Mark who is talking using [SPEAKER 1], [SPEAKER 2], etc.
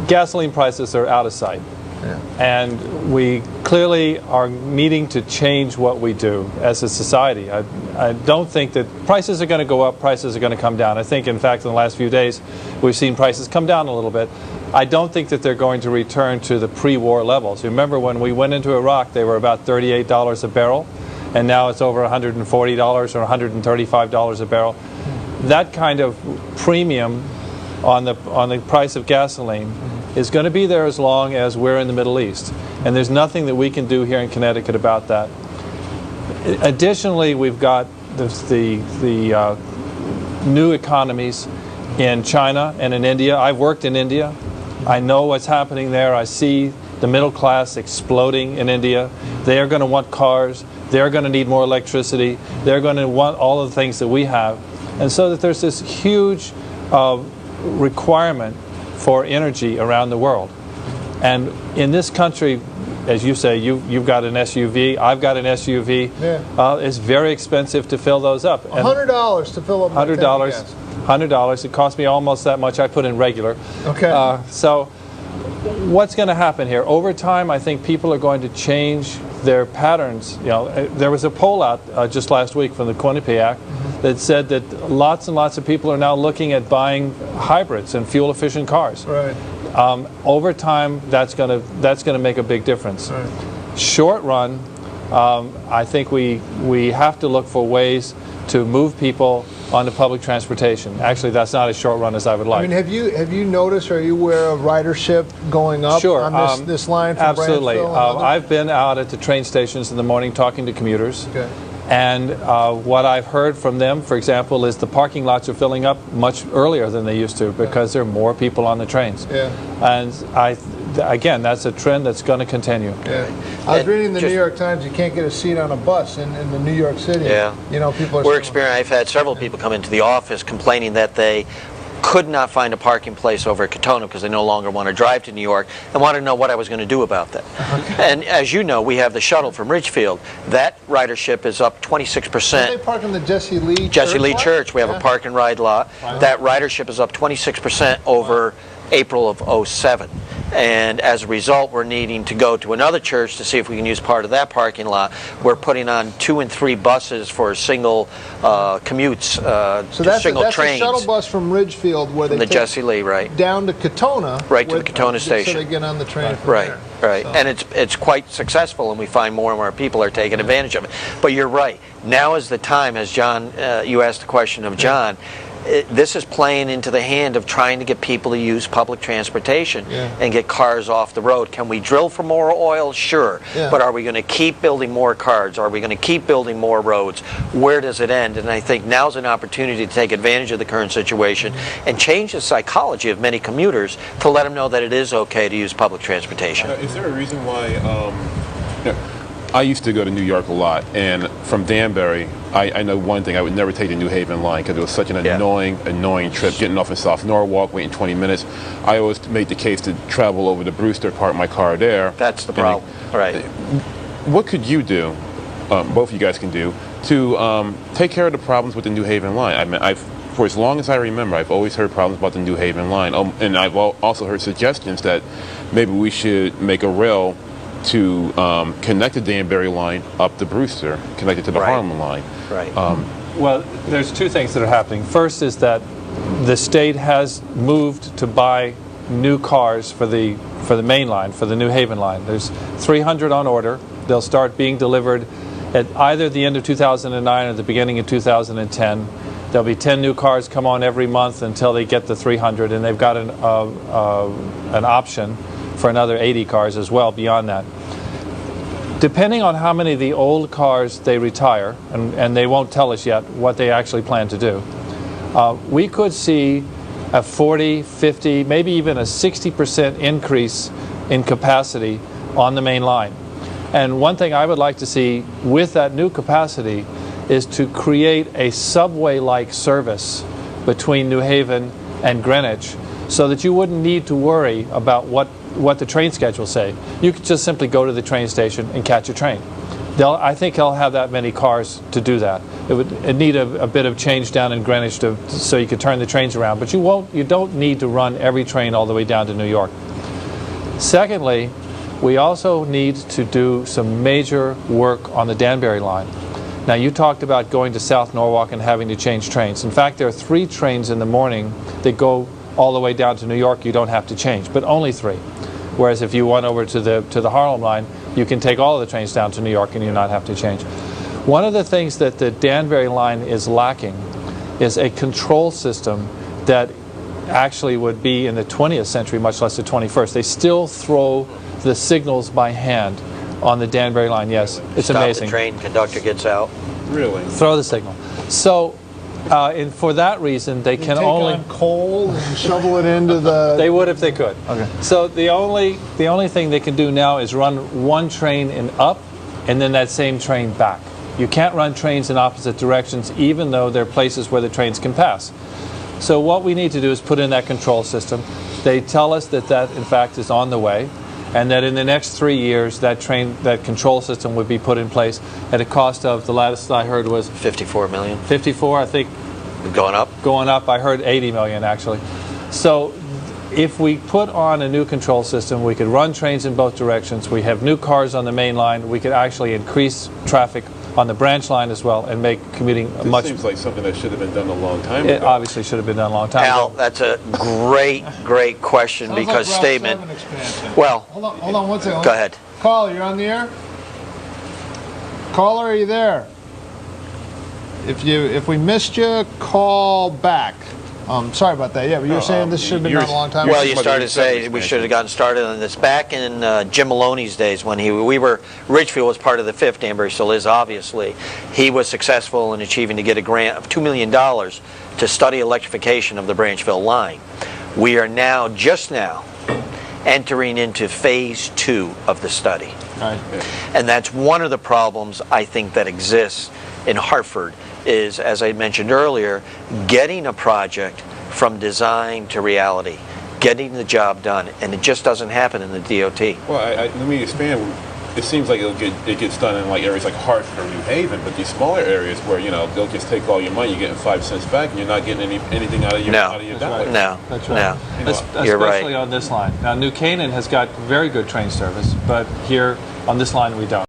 [SPEAKER 1] gasoline prices are out of sight.
[SPEAKER 2] Yeah.
[SPEAKER 1] And we clearly are needing to change what we do as a society. I don't think that prices are going to go up, prices are going to come down. I think, in fact, in the last few days, we've seen prices come down a little bit. I don't think that they're going to return to the pre-war levels. Remember, when we went into Iraq, they were about $38 a barrel, and now it's over $140 or $135 a barrel. That kind of premium on the price of gasoline is going to be there as long as we're in the Middle East. And there's nothing that we can do here in Connecticut about that. Additionally, we've got the new economies in China and in India. I've worked in India. I know what's happening there. I see the middle class exploding in India. They are going to want cars. They're going to need more electricity. They're going to want all of the things that we have. And so that there's this huge requirement for energy around the world. And in this country, as you say, you've got an SUV, I've got an SUV.
[SPEAKER 2] Yeah.
[SPEAKER 1] It's very expensive to fill those up.
[SPEAKER 2] $100 to fill up my tank of gas.
[SPEAKER 1] $100. It cost me almost that much. I put in regular.
[SPEAKER 2] Okay.
[SPEAKER 1] So what's going to happen here? Over time, I think people are going to change their patterns. You know, there was a poll out just last week from the Quinnipiac that said that lots and lots of people are now looking at buying hybrids and fuel-efficient cars.
[SPEAKER 2] Right.
[SPEAKER 1] Over time, that's going to make a big difference.
[SPEAKER 2] Right.
[SPEAKER 1] Short run, I think we have to look for ways to move people onto public transportation. Actually, that's not as short run as I would like.
[SPEAKER 2] I mean, have you noticed, or are you aware of ridership going up
[SPEAKER 1] Sure.
[SPEAKER 2] on this line from
[SPEAKER 1] absolutely.
[SPEAKER 2] Branchville?
[SPEAKER 1] I've been out at the train stations in the morning talking to commuters.
[SPEAKER 2] Okay.
[SPEAKER 1] And what I've heard from them, for example, is the parking lots are filling up much earlier than they used to because there are more people on the trains.
[SPEAKER 2] Yeah.
[SPEAKER 1] And again, that's a trend that's going to continue.
[SPEAKER 2] Yeah. I was reading in the New York Times, you can't get a seat on a bus in the New York City.
[SPEAKER 3] Yeah.
[SPEAKER 2] You know, people are...
[SPEAKER 3] I've had several people come into the office complaining that they could not find a parking place over at Katona because they no longer want to drive to New York and wanted to know what I was going to do about that. Okay. And as you know, we have the shuttle from Ridgefield. That ridership is up 26%.
[SPEAKER 2] They park in the Jesse Lee
[SPEAKER 3] Church. We have a park and ride lot. Right. That ridership is up 26% over April of 07. And as a result, we're needing to go to another church to see if we can use part of that parking lot. We're putting on 2 and 3 buses for single commutes,
[SPEAKER 2] so that's
[SPEAKER 3] single
[SPEAKER 2] that's
[SPEAKER 3] trains.
[SPEAKER 2] A shuttle bus from Ridgefield where they
[SPEAKER 3] the
[SPEAKER 2] take
[SPEAKER 3] Jesse Lee, right,
[SPEAKER 2] down to Katona,
[SPEAKER 3] right to the Katona station,
[SPEAKER 2] so they get on the train from
[SPEAKER 3] right,
[SPEAKER 2] there.
[SPEAKER 3] Right, so. And it's quite successful, and we find more and more people are taking advantage of it. But you're right. Now is the time, as John, you asked the question of John. This is playing into the hand of trying to get people to use public transportation and get cars off the road. Can we drill for more oil? Sure. Yeah. But are we going to keep building more cars? Are we going to keep building more roads? Where does it end? And I think now's an opportunity to take advantage of the current situation and change the psychology of many commuters to let them know that it is okay to use public transportation.
[SPEAKER 4] Is there a reason why... I used to go to New York a lot, and from Danbury, I know one thing: I would never take the New Haven line because it was such an annoying trip. Getting off in South Norwalk, waiting 20 minutes. I always made the case to travel over to Brewster, park my car there.
[SPEAKER 3] That's the problem, right?
[SPEAKER 4] What could you do? Both of you guys can do to take care of the problems with the New Haven line. I mean, for as long as I remember, I've always heard problems about the New Haven line, and I've also heard suggestions that maybe we should make a rail to connect the Danbury line up to Brewster, connected to the Harlem line.
[SPEAKER 3] Right.
[SPEAKER 1] Well, there's 2 things that are happening. First is that the state has moved to buy new cars for the main line, for the New Haven line. There's 300 on order. They'll start being delivered at either the end of 2009 or the beginning of 2010. There'll be 10 new cars come on every month until they get the 300, and they've got an option for another 80 cars as well beyond that. Depending on how many of the old cars they retire, and they won't tell us yet what they actually plan to do, we could see a 40, 50, maybe even a 60% increase in capacity on the main line. And one thing I would like to see with that new capacity is to create a subway-like service between New Haven and Greenwich so that you wouldn't need to worry about what the train schedules say. You could just simply go to the train station and catch a train. I think they'll have that many cars to do that. It'd need a bit of change down in Greenwich so you could turn the trains around, but you don't need to run every train all the way down to New York. Secondly, we also need to do some major work on the Danbury line. Now, you talked about going to South Norwalk and having to change trains. In fact, there are 3 trains in the morning that go all the way down to New York. You don't have to change, but only 3. Whereas if you went over to the Harlem line, you can take all of the trains down to New York and you not have to change. One of the things that the Danbury line is lacking is a control system that actually would be in the 20th century, much less the 21st. They still throw the signals by hand on the Danbury line. Yes, it's amazing.
[SPEAKER 3] Stop the train, conductor gets out.
[SPEAKER 4] Really?
[SPEAKER 1] Throw the signal. So, and for that reason, they can only
[SPEAKER 2] take on coal and shovel it into the.
[SPEAKER 1] They would if they could.
[SPEAKER 2] Okay.
[SPEAKER 1] So the only thing they can do now is run one train in up, and then that same train back. You can't run trains in opposite directions, even though there are places where the trains can pass. So what we need to do is put in that control system. They tell us that in fact is on the way, and that in the next 3 years that control system would be put in place at a cost of, the latest I heard was
[SPEAKER 3] 54 million.
[SPEAKER 1] 54, I think.
[SPEAKER 3] Going up?
[SPEAKER 1] Going up. I heard 80 million actually. So if we put on a new control system, we could run trains in both directions. We have new cars on the main line. We could actually increase traffic on the branch line as well and make commuting much.
[SPEAKER 4] This seems like something that should have been done a long time ago.
[SPEAKER 1] It obviously should have been done a long time
[SPEAKER 3] Al,
[SPEAKER 1] ago.
[SPEAKER 3] that's a great question.
[SPEAKER 2] Sounds
[SPEAKER 3] because
[SPEAKER 2] like Route
[SPEAKER 3] statement.
[SPEAKER 2] 7 expansion.
[SPEAKER 3] Well,
[SPEAKER 2] Hold on 1 second.
[SPEAKER 3] go ahead.
[SPEAKER 2] Caller, you're on the air? Caller, are you there? If we missed you, call back. Sorry about that. Yeah, but you're saying this should have been done a long time ago.
[SPEAKER 3] Well, you started to say we should have gotten started on this back in Jim Maloney's days when Ridgefield was part of the 5th, Danbury still is obviously. He was successful in achieving to get a grant of $2 million to study electrification of the Branchville line. We are just now, entering into phase 2 of the study.
[SPEAKER 2] Right.
[SPEAKER 3] And that's one of the problems I think that exists in Hartford is, as I mentioned earlier, getting a project from design to reality, getting the job done, and it just doesn't happen in the DOT.
[SPEAKER 4] Well, let me expand. It seems like it gets done in like areas like Hartford or New Haven, but these smaller areas where they'll just take all your money, you're getting 5 cents back, and you're not getting anything out of your dollar.
[SPEAKER 1] Right.
[SPEAKER 3] No,
[SPEAKER 1] That's right.
[SPEAKER 3] no.
[SPEAKER 1] Especially
[SPEAKER 3] You're right.
[SPEAKER 1] on this line. Now, New Canaan has got very good train service, but here on this line we don't.